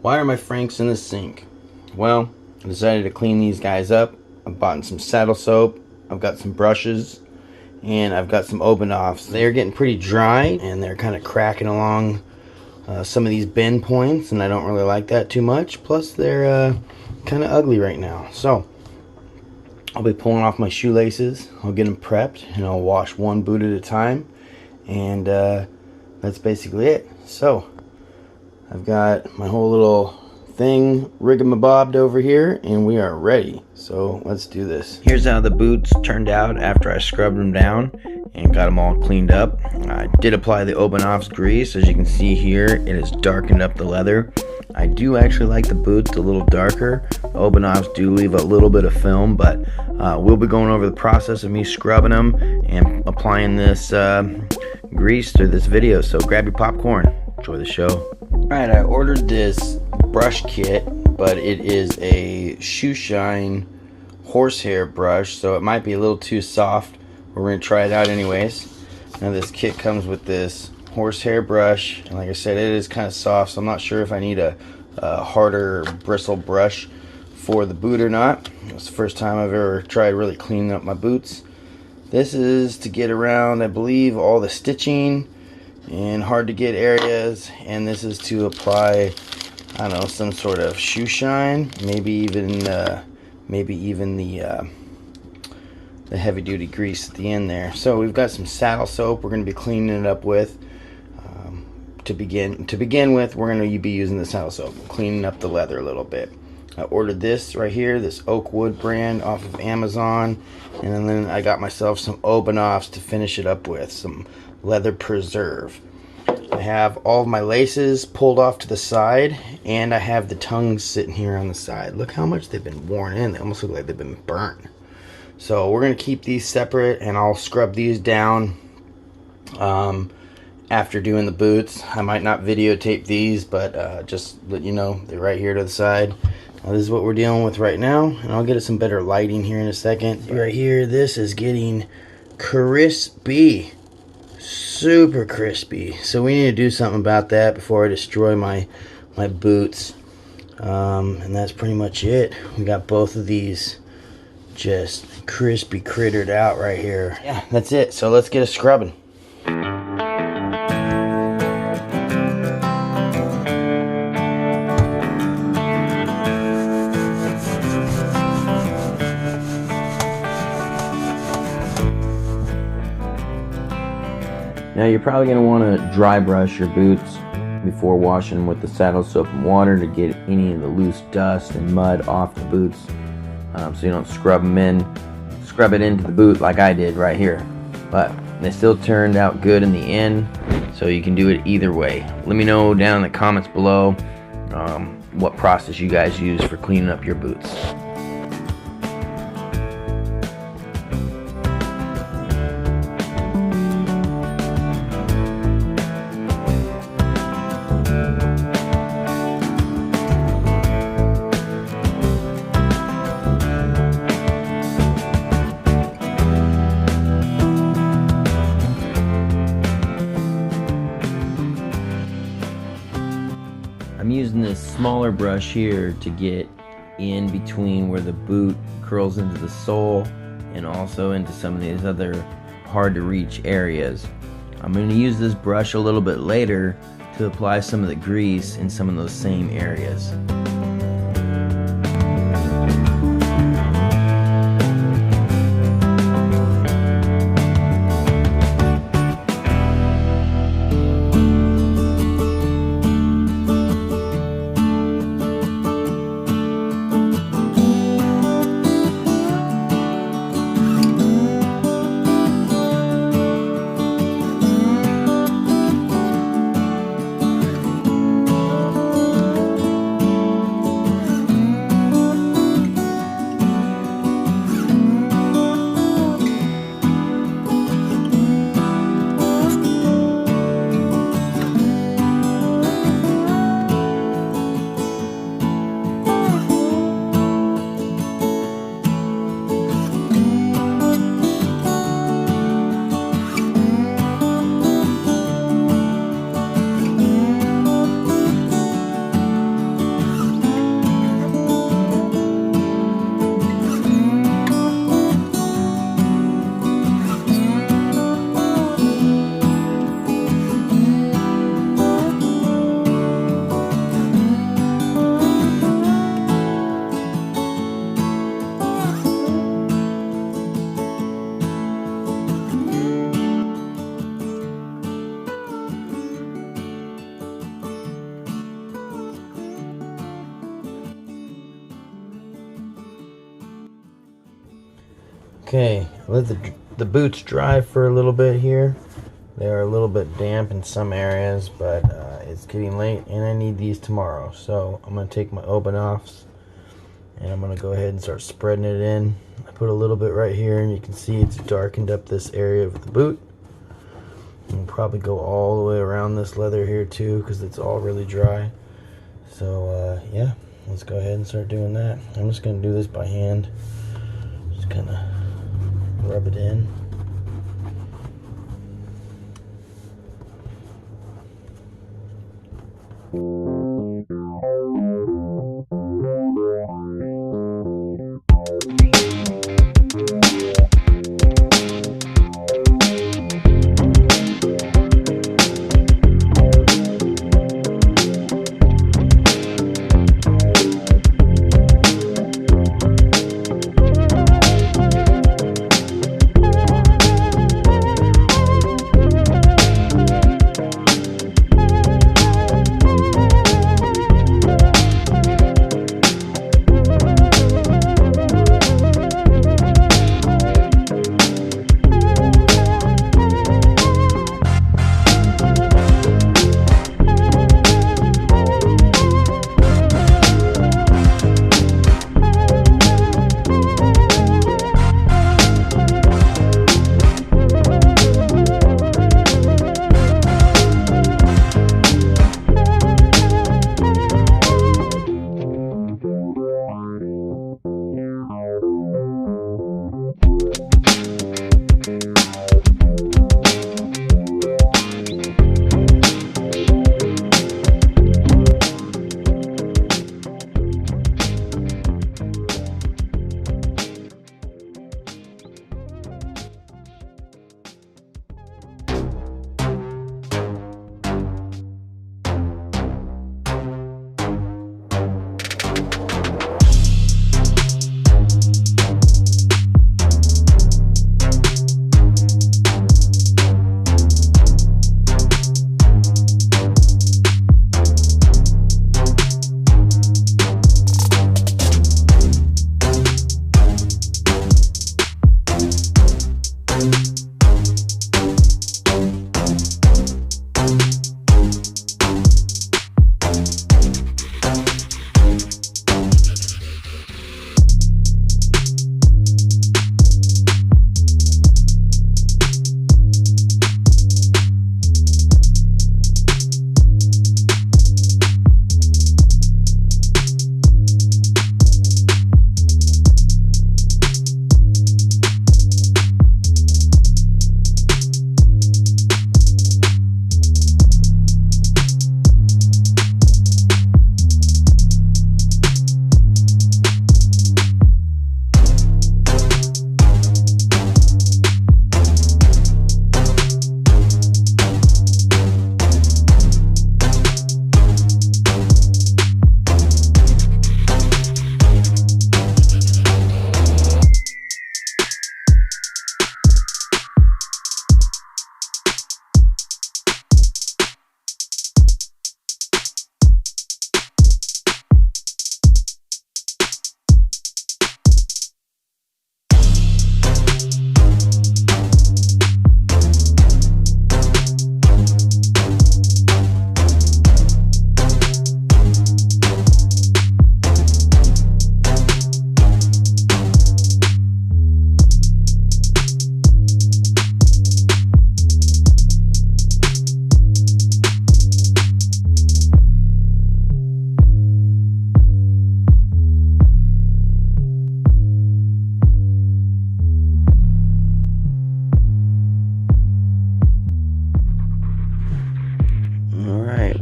Why are my Franks in the sink? Well, I decided to clean these guys up. I've bought some saddle soap, I've got some brushes, and I've got some open offs. They're getting pretty dry and they're kind of cracking along some of these bend points, and I don't really like that too much. Plus they're kind of ugly right now. So I'll be pulling off my shoelaces, I'll get them prepped, and I'll wash one boot at a time, and that's basically it. So I've got my whole little thing rigamabobbed over here, and we are ready. So let's do this. Here's how the boots turned out after I scrubbed them down and got them all cleaned up. I did apply the Open Offs grease. As you can see here, it has darkened up the leather. I do actually like the boots a little darker. The Open Offs do leave a little bit of film, but we'll be going over the process of me scrubbing them and applying this grease through this video. So grab your popcorn, enjoy the show. Alright, I ordered this brush kit, but it is a shoe shine horsehair brush, so it might be a little too soft. We're going to try it out anyways. Now this kit comes with this horsehair brush, and like I said, it is kind of soft, so I'm not sure if I need a harder bristle brush for the boot or not. It's the first time I've ever tried really cleaning up my boots. This is to get around, I believe, all the stitching and hard to get areas, and this is to apply, I don't know, some sort of shoe shine, maybe even the heavy duty grease at the end there. So we've got some saddle soap we're going to be cleaning it up with. To begin with, we're going to be using the saddle soap, cleaning up the leather a little bit. I ordered this right here, this Oakwood brand off of Amazon, and then I got myself some Open Offs to finish it up with, some leather preserve. I have all of my laces pulled off to the side, and I have the tongues sitting here on the side. Look how much they've been worn in. They almost look like they've been burnt. So we're going to keep these separate, and I'll scrub these down after doing the boots. I might not videotape these, but just let you know, they're right here to the side. Now, this is what we're dealing with right now, and I'll get it some better lighting here in a second. Right here, this is getting crispy. Super crispy. So we need to do something about that before I destroy my boots. And that's pretty much it. We got both of these just crispy crittered out right here. Yeah, that's it. So let's get a scrubbing. Now you're probably going to want to dry brush your boots before washing with the saddle soap and water to get any of the loose dust and mud off the boots, so you don't scrub it into the boot like I did right here. But they still turned out good in the end, so you can do it either way. Let me know down in the comments below what process you guys use for cleaning up your boots. I'm using this smaller brush here to get in between where the boot curls into the sole and also into some of these other hard to reach areas. I'm going to use this brush a little bit later to apply some of the grease in some of those same areas. Okay, let the boots dry for a little bit here. They are a little bit damp in some areas, but it's getting late and I need these tomorrow. So I'm going to take my open-offs and I'm going to go ahead and start spreading it in. I put a little bit right here and you can see it's darkened up this area of the boot. And probably go all the way around this leather here too because it's all really dry. So yeah, let's go ahead and start doing that. I'm just going to do this by hand. Just kind of rub it in.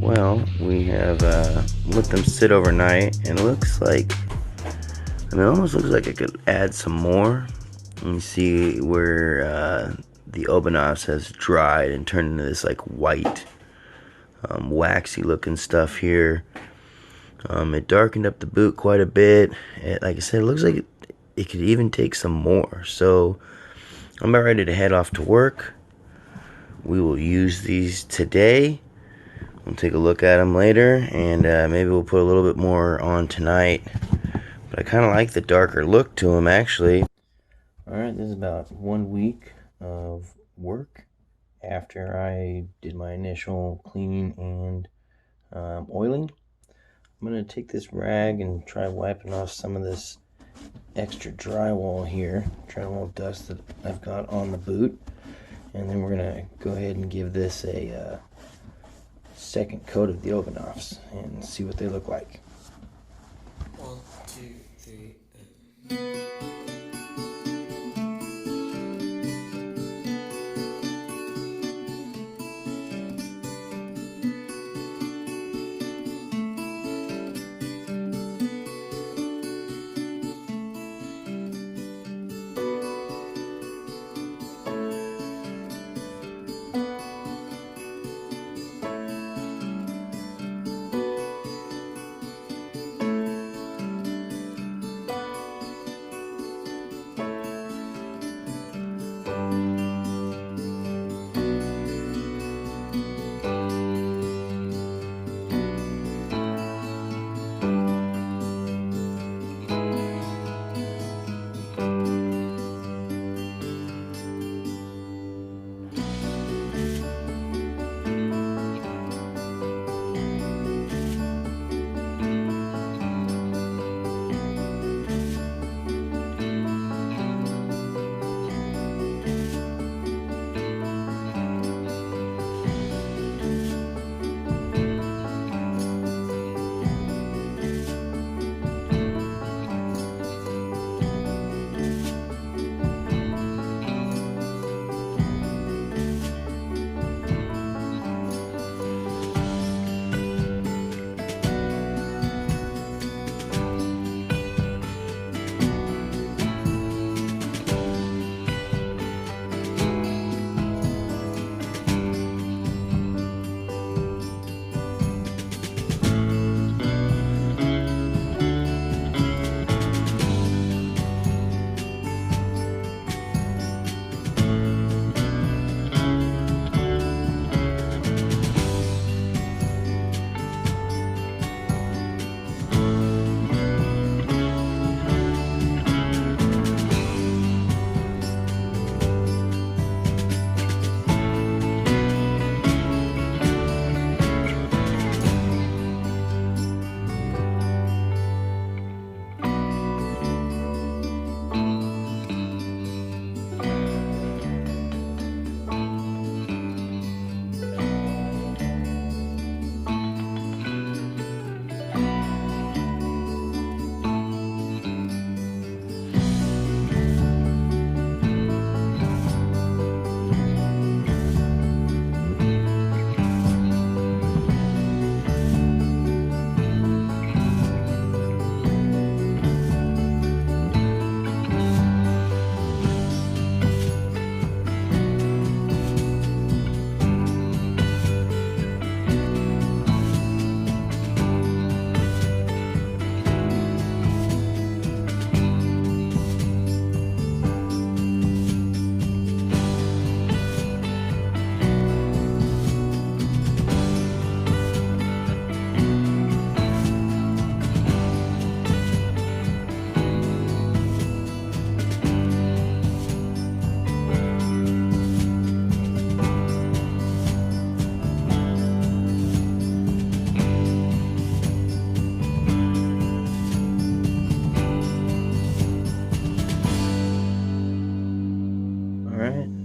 Well, we have let them sit overnight, and it looks like, I mean, it almost looks like I could add some more. You see where the Obanov has dried and turned into this like white, waxy looking stuff here. It darkened up the boot quite a bit. Like I said, it looks like it could even take some more. So I'm about ready to head off to work. We will use these today. We'll take a look at them later, and maybe we'll put a little bit more on tonight. But I kind of like the darker look to them, actually. Alright, this is about 1 week of work after I did my initial cleaning and oiling. I'm going to take this rag and try wiping off some of this extra drywall here, drywall dust that I've got on the boot, and then we're going to go ahead and give this a second coat of the Obanoffs and see what they look like. 1, 2, 3, and...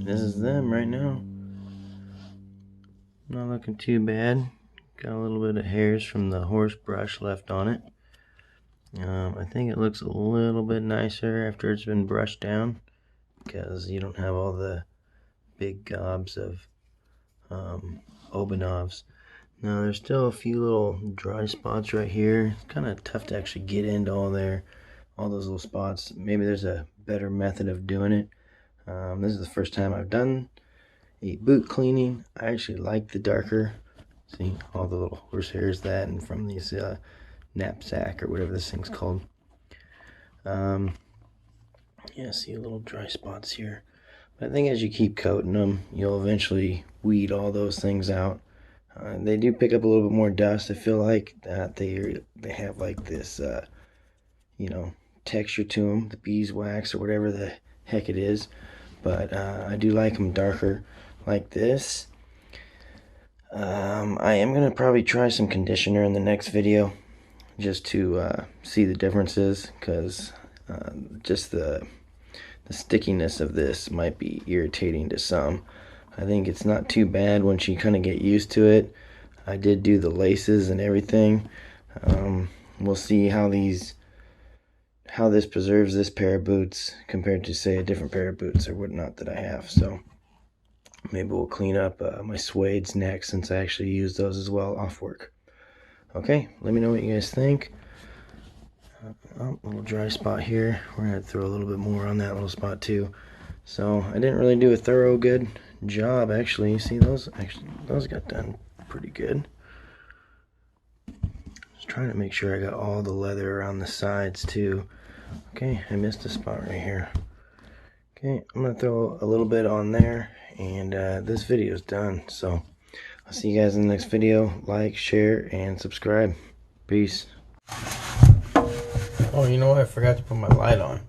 This is them right now. Not looking too bad. Got a little bit of hairs from the horse brush left on it. I think it looks a little bit nicer after it's been brushed down because you don't have all the big gobs of Obanovs. Now there's still a few little dry spots right here. It's kind of tough to actually get into all those little spots. Maybe there's a better method of doing it. This is the first time I've done a boot cleaning. I actually like the darker. See all the little horse hairs and from these knapsack or whatever this thing's called. Yeah, see a little dry spots here. But I think as you keep coating them, you'll eventually weed all those things out. They do pick up a little bit more dust. I feel like that they have like this, texture to them, the beeswax or whatever the heck it is. But I do like them darker like this. I am going to probably try some conditioner in the next video just to see the differences, because just the stickiness of this might be irritating to some. I think it's not too bad once you kind of get used to it. I did do the laces and everything. We'll see how this preserves this pair of boots compared to, say, a different pair of boots or whatnot that I have. So maybe we'll clean up my suedes next, since I actually use those as well off work. Okay, let me know what you guys think. Oh, little dry spot here. We're gonna throw a little bit more on that little spot too. So I didn't really do a thorough good job, actually. You see those? Actually, those got done pretty good. Just trying to make sure I got all the leather around the sides too. Okay, I missed a spot right here. Okay, I'm gonna throw a little bit on there, and this video is done. So I'll see you guys in the next video. Like, share, and subscribe. Peace. Oh, you know what? I forgot to put my light on.